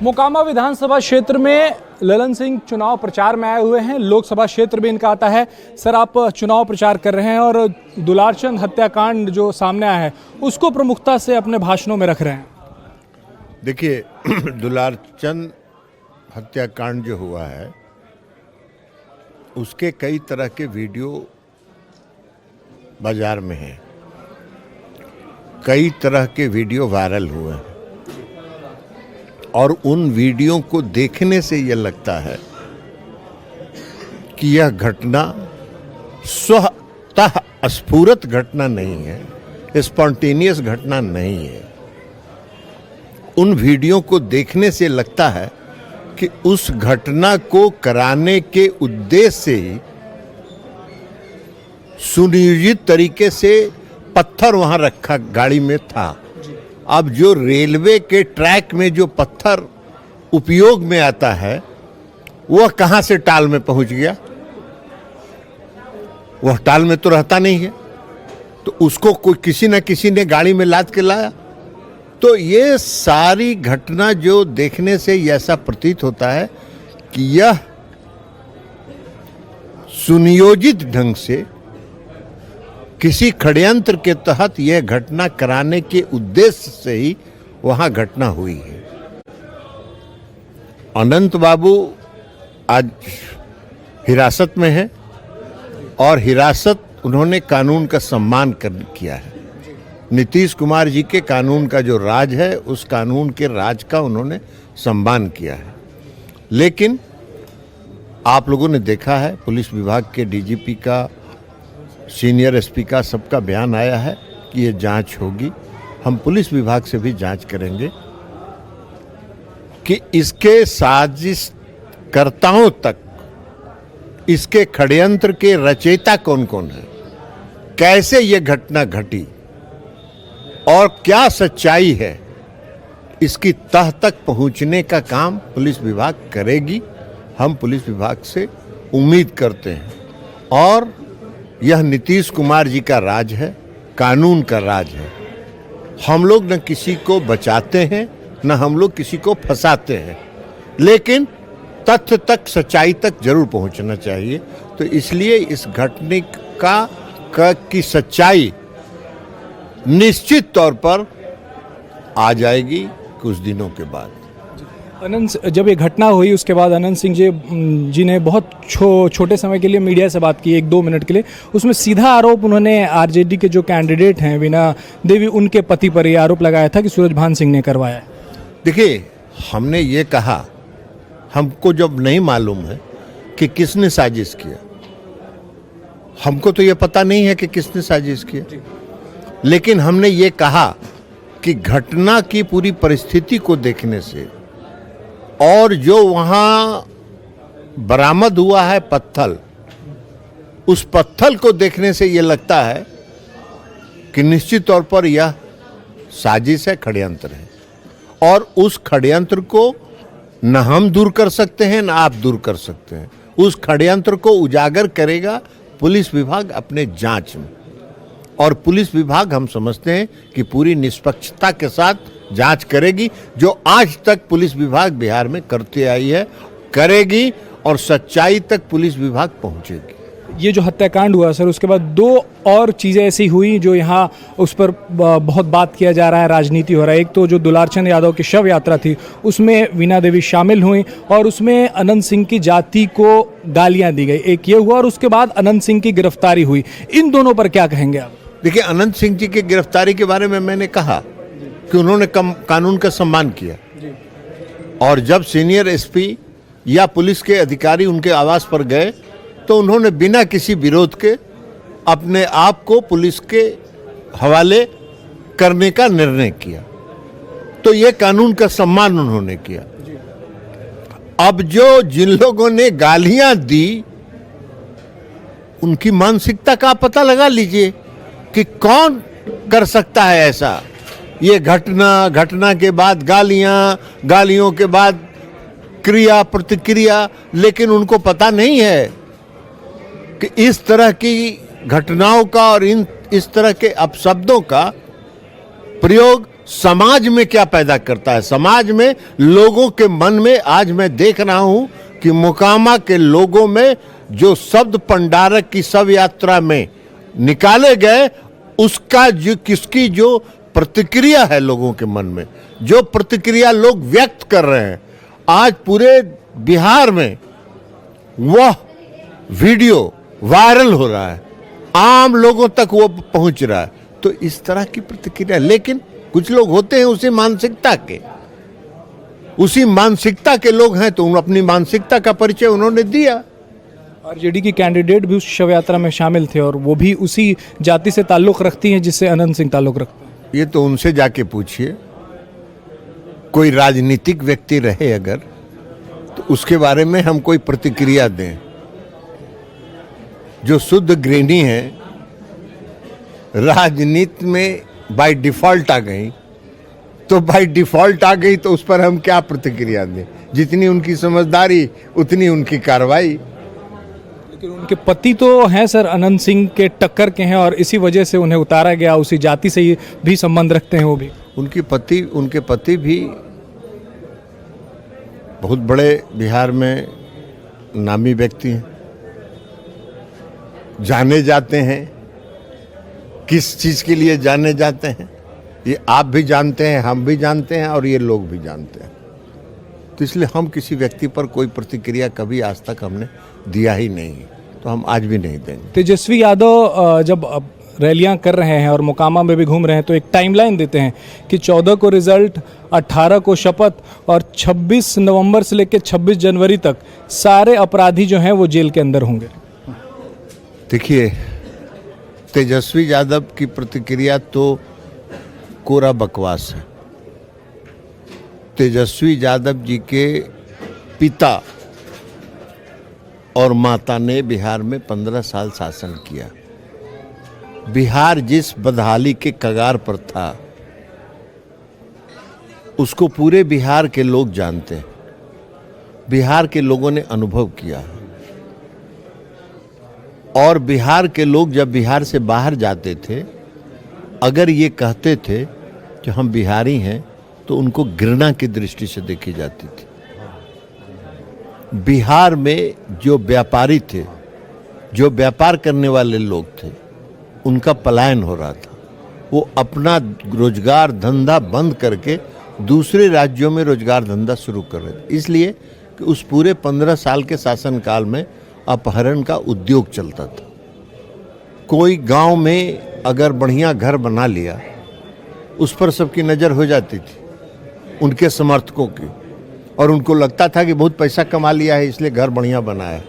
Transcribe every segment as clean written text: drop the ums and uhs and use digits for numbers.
मोकामा विधानसभा क्षेत्र में ललन सिंह चुनाव प्रचार में आए हुए हैं। लोकसभा क्षेत्र भी इनका आता है। सर, आप चुनाव प्रचार कर रहे हैं और दुलारचंद हत्याकांड जो सामने आया है उसको प्रमुखता से अपने भाषणों में रख रहे हैं। देखिए, दुलारचंद हत्याकांड जो हुआ है उसके कई तरह के वीडियो बाजार में हैं, कई तरह के वीडियो वायरल हुए हैं और उन वीडियो को देखने से यह लगता है कि यह घटना स्वतः स्फुरत घटना नहीं है, स्पॉन्टेनियस घटना नहीं है। उन वीडियो को देखने से लगता है कि उस घटना को कराने के उद्देश्य से ही सुनियोजित तरीके से पत्थर वहां रखा गाड़ी में था। अब जो रेलवे के ट्रैक में जो पत्थर उपयोग में आता है वह कहां से टाल में पहुंच गया? वह टाल में तो रहता नहीं है, तो उसको कोई किसी न किसी ने गाड़ी में लाद के लाया। तो ये सारी घटना जो देखने से ऐसा प्रतीत होता है कि यह सुनियोजित ढंग से किसी षड्यंत्र के तहत यह घटना कराने के उद्देश्य से ही वहां घटना हुई है। अनंत बाबू आज हिरासत में है और हिरासत उन्होंने कानून का सम्मान किया है। नीतीश कुमार जी के कानून का जो राज है उस कानून के राज का उन्होंने सम्मान किया है। लेकिन आप लोगों ने देखा है पुलिस विभाग के डीजीपी का, सीनियर एसपी का, सबका बयान आया है कि ये जांच होगी। हम पुलिस विभाग से भी जांच करेंगे कि इसके साजिशकर्ताओं तक, इसके षड्यंत्र के रचयिता कौन कौन है, कैसे ये घटना घटी और क्या सच्चाई है, इसकी तह तक पहुंचने का काम पुलिस विभाग करेगी। हम पुलिस विभाग से उम्मीद करते हैं और यह नीतीश कुमार जी का राज है, कानून का राज है। हम लोग न किसी को बचाते हैं न हम लोग किसी को फंसाते हैं, लेकिन तथ्य तक, सच्चाई तक जरूर पहुंचना चाहिए। तो इसलिए इस घटना की सच्चाई निश्चित तौर पर आ जाएगी कुछ दिनों के बाद। अनंत, जब ये घटना हुई उसके बाद अनंत सिंह जी ने बहुत छोटे समय के लिए मीडिया से बात की, 1-2 मिनट के लिए। उसमें सीधा आरोप उन्होंने आरजेडी के जो कैंडिडेट हैं वीणा देवी, उनके पति पर ये आरोप लगाया था कि सूरजभान सिंह ने करवाया। देखिए, हमने ये कहा, हमको जब नहीं मालूम है कि किसने साजिश किया, हमको तो ये पता नहीं है कि किसने साजिश किया, लेकिन हमने ये कहा कि घटना की पूरी परिस्थिति को देखने से और जो वहां बरामद हुआ है पत्थर, उस पत्थर को देखने से यह लगता है कि निश्चित तौर पर यह साजिश है, षड्यंत्र है। और उस षड्यंत्र को न हम दूर कर सकते हैं न आप दूर कर सकते हैं। उस षड्यंत्र को उजागर करेगा पुलिस विभाग अपने जांच में, और पुलिस विभाग हम समझते हैं कि पूरी निष्पक्षता के साथ जांच करेगी, जो आज तक पुलिस विभाग बिहार में करती आई है, करेगी और सच्चाई तक पुलिस विभाग पहुंचेगी। ये जो हत्याकांड हुआ सर, उसके बाद 2 और चीज़ें ऐसी हुई जो यहाँ उस पर बहुत बात किया जा रहा है, राजनीति हो रहा है। एक तो जो दुलारचंद यादव की शव यात्रा थी उसमें वीणा देवी शामिल हुई और उसमें अनंत सिंह की जाति को गालियां दी गई, एक ये हुआ। और उसके बाद अनंत सिंह की गिरफ्तारी हुई। इन दोनों पर क्या कहेंगे आप? देखिए, अनंत सिंह जी की गिरफ्तारी के बारे में मैंने कहा कि उन्होंने कानून का सम्मान किया और जब सीनियर एसपी या पुलिस के अधिकारी उनके आवास पर गए तो उन्होंने बिना किसी विरोध के अपने आप को पुलिस के हवाले करने का निर्णय किया। तो ये कानून का सम्मान उन्होंने किया। अब जो जिन लोगों ने गालियां दी उनकी मानसिकता का पता लगा लीजिए कि कौन कर सकता है ऐसा। ये घटना के बाद गालियों के बाद क्रिया प्रतिक्रिया, लेकिन उनको पता नहीं है कि इस तरह की घटनाओं का और इस तरह के अपशब्दों का प्रयोग समाज में क्या पैदा करता है, समाज में लोगों के मन में। आज मैं देख रहा हूं कि मोकामा के लोगों में जो शब्द पंडारक की शव यात्रा में निकाले गए, उसका जो किसकी जो प्रतिक्रिया है लोगों के मन में, जो प्रतिक्रिया लोग व्यक्त कर रहे हैं, आज पूरे बिहार में वह वीडियो वायरल हो रहा है, आम लोगों तक वो पहुंच रहा है। तो इस तरह की प्रतिक्रिया, लेकिन कुछ लोग होते हैं उसी मानसिकता के लोग हैं, तो अपनी मानसिकता का परिचय उन्होंने दिया। आरजेडी की कैंडिडेट भी उस शव यात्रा में शामिल थे और वो भी उसी जाति से ताल्लुक रखती हैं जिससे अनंत सिंह ताल्लुक रखते हैं। ये तो उनसे जाके पूछिए। कोई राजनीतिक व्यक्ति रहे अगर, तो उसके बारे में हम कोई प्रतिक्रिया दें। जो शुद्ध गृहिणी है, राजनीति में बाय डिफॉल्ट आ गई, तो बाय डिफॉल्ट आ गई तो उस पर हम क्या प्रतिक्रिया दें। जितनी उनकी समझदारी उतनी उनकी कार्रवाई। लेकिन उनके पति तो हैं सर, अनंत सिंह के टक्कर के हैं और इसी वजह से उन्हें उतारा गया, उसी जाति से ही भी संबंध रखते हैं वो भी। उनके पति भी बहुत बड़े बिहार में नामी व्यक्ति हैं, जाने जाते हैं। किस चीज के लिए जाने जाते हैं ये आप भी जानते हैं, हम भी जानते हैं और ये लोग भी जानते हैं। तो इसलिए हम किसी व्यक्ति पर कोई प्रतिक्रिया कभी आज तक हमने दिया ही नहीं, तो हम आज भी नहीं देंगे। तेजस्वी यादव जब रैलियां कर रहे हैं और मोकामा में भी घूम रहे हैं तो एक टाइमलाइन देते हैं कि 14 को रिजल्ट, 18 को शपथ और 26 नवंबर से लेकर 26 जनवरी तक सारे अपराधी जो हैं वो जेल के अंदर होंगे। देखिए, तेजस्वी यादव की प्रतिक्रिया तो कोरा बकवास है। तेजस्वी यादव जी के पिता और माता ने बिहार में 15 साल शासन किया। बिहार जिस बदहाली के कगार पर था उसको पूरे बिहार के लोग जानते हैं, बिहार के लोगों ने अनुभव किया। और बिहार के लोग जब बिहार से बाहर जाते थे, अगर ये कहते थे कि हम बिहारी हैं, तो उनको घृणा की दृष्टि से देखी जाती थी। बिहार में जो व्यापारी थे, जो व्यापार करने वाले लोग थे, उनका पलायन हो रहा था। वो अपना रोजगार धंधा बंद करके दूसरे राज्यों में रोजगार धंधा शुरू कर रहे थे, इसलिए कि उस पूरे 15 साल के शासनकाल में अपहरण का उद्योग चलता था। कोई गांव में अगर बढ़िया घर बना लिया, उस पर सबकी नज़र हो जाती थी, उनके समर्थकों की, और उनको लगता था कि बहुत पैसा कमा लिया है इसलिए घर बढ़िया बना है।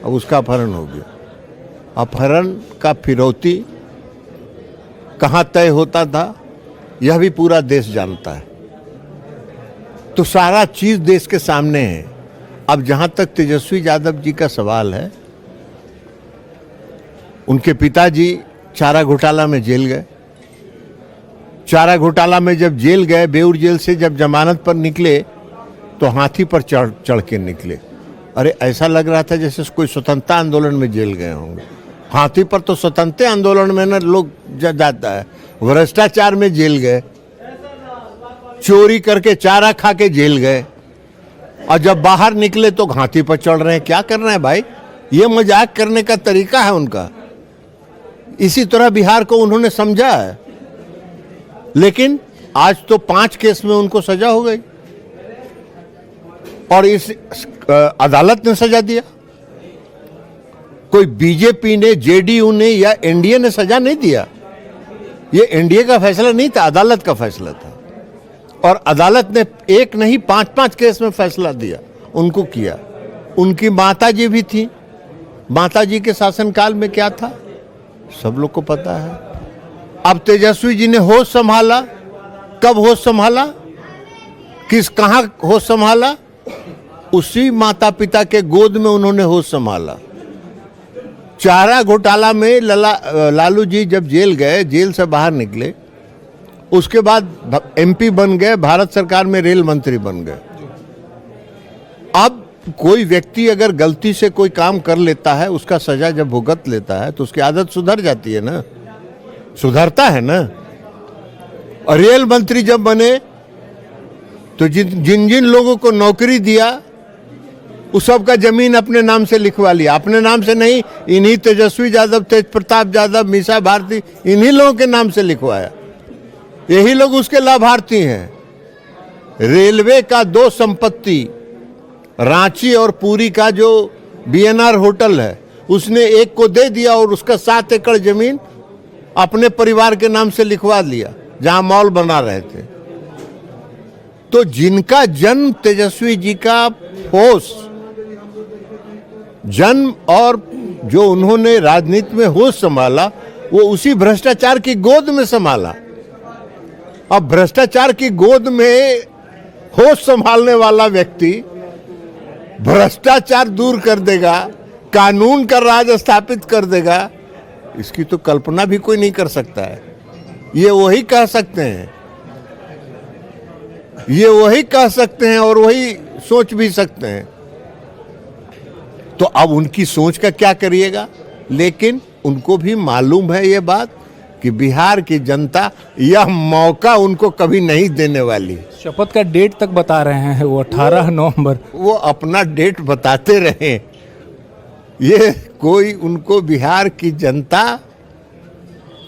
अब उसका अपहरण हो गया। अपहरण का फिरौती कहाँ तय होता था, यह भी पूरा देश जानता है। तो सारा चीज देश के सामने है। अब जहां तक तेजस्वी यादव जी का सवाल है, उनके पिताजी चारा घोटाला में जेल गए। चारा घोटाला में जब जेल गए, बेऊर जेल से जब जमानत पर निकले तो हाथी पर चढ़ के निकले। अरे ऐसा लग रहा था जैसे कोई स्वतंत्रता आंदोलन में जेल गए होंगे। हाथी पर तो स्वतंत्रता आंदोलन में ना लोग जाता है। भ्रष्टाचार में जेल गए, चोरी करके चारा खा के जेल गए, और जब बाहर निकले तो हाथी पर चढ़ रहे हैं। क्या कर रहे हैं भाई? ये मजाक करने का तरीका है उनका। इसी तरह बिहार को उन्होंने समझा है। लेकिन आज तो 5 केस में उनको सजा हो गई और इस अदालत ने सजा दिया। कोई बीजेपी ने, जेडीयू ने या एनडीए ने सजा नहीं दिया। ये एनडीए का फैसला नहीं था, अदालत का फैसला था। और अदालत ने एक नहीं 5-5 केस में फैसला दिया, उनको किया। उनकी माताजी भी थी। माताजी के शासनकाल में क्या था सब लोग को पता है। अब तेजस्वी जी ने होश संभाला। कब होश संभाला? कहां होश संभाला? उसी माता पिता के गोद में उन्होंने होश संभाला। चारा घोटाला में लालू जी जब जेल गए, जेल से बाहर निकले, उसके बाद एमपी बन गए, भारत सरकार में रेल मंत्री बन गए। अब कोई व्यक्ति अगर गलती से कोई काम कर लेता है, उसका सजा जब भुगत लेता है तो उसकी आदत सुधर जाती है ना, सुधरता है ना। और रेल मंत्री जब बने तो जिन जिन जिन लोगों को नौकरी दिया उस सबका जमीन अपने नाम से लिखवा लिया। अपने नाम से नहीं, इन्हीं तेजस्वी यादव, तेज प्रताप यादव, मीसा भारती, इन्हीं लोगों के नाम से लिखवाया। यही लोग उसके लाभार्थी हैं। रेलवे का 2 संपत्ति, रांची और पुरी का जो बीएनआर होटल है, उसने एक को दे दिया और उसका 7 एकड़ जमीन अपने परिवार के नाम से लिखवा लिया, जहां मॉल बना रहे थे। तो जिनका जन्म तेजस्वी जी का होश, जन्म और जो उन्होंने राजनीति में होश संभाला, वो उसी भ्रष्टाचार की गोद में संभाला। अब भ्रष्टाचार की गोद में होश संभालने वाला व्यक्ति भ्रष्टाचार दूर कर देगा, कानून का राज स्थापित कर देगा, इसकी तो कल्पना भी कोई नहीं कर सकता है। ये वही कह सकते हैं, ये वही कह सकते हैं और वही सोच भी सकते हैं। तो अब उनकी सोच का क्या करिएगा, लेकिन उनको भी मालूम है ये बात कि बिहार की जनता यह मौका उनको कभी नहीं देने वाली। शपथ का डेट तक बता रहे हैं वो 18 नवंबर। वो अपना डेट बताते रहे, ये कोई उनको बिहार की जनता,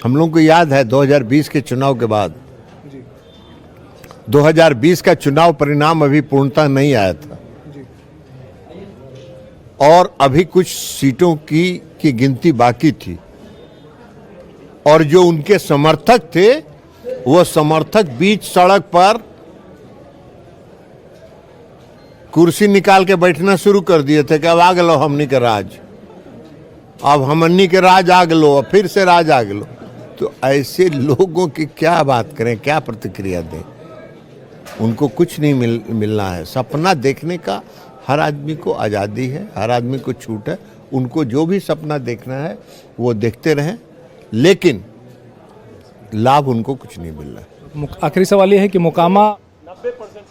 हम लोगों को याद है 2020 के चुनाव के बाद 2020 का चुनाव परिणाम अभी पूर्णतः नहीं आया था और अभी कुछ सीटों की गिनती बाकी थी और जो उनके समर्थक थे वो समर्थक बीच सड़क पर कुर्सी निकाल के बैठना शुरू कर दिए थे कि अब आ गलो हमनी के राज, अब हमनी के राज आ गलो, अब फिर से राज आ गलो। तो ऐसे लोगों की क्या बात करें, क्या प्रतिक्रिया दें, उनको कुछ नहीं मिलना है। सपना देखने का हर आदमी को आज़ादी है, हर आदमी को छूट है, उनको जो भी सपना देखना है वो देखते रहें, लेकिन लाभ उनको कुछ नहीं मिल रहा है। आखिरी सवाल ये है कि मोकामा 90%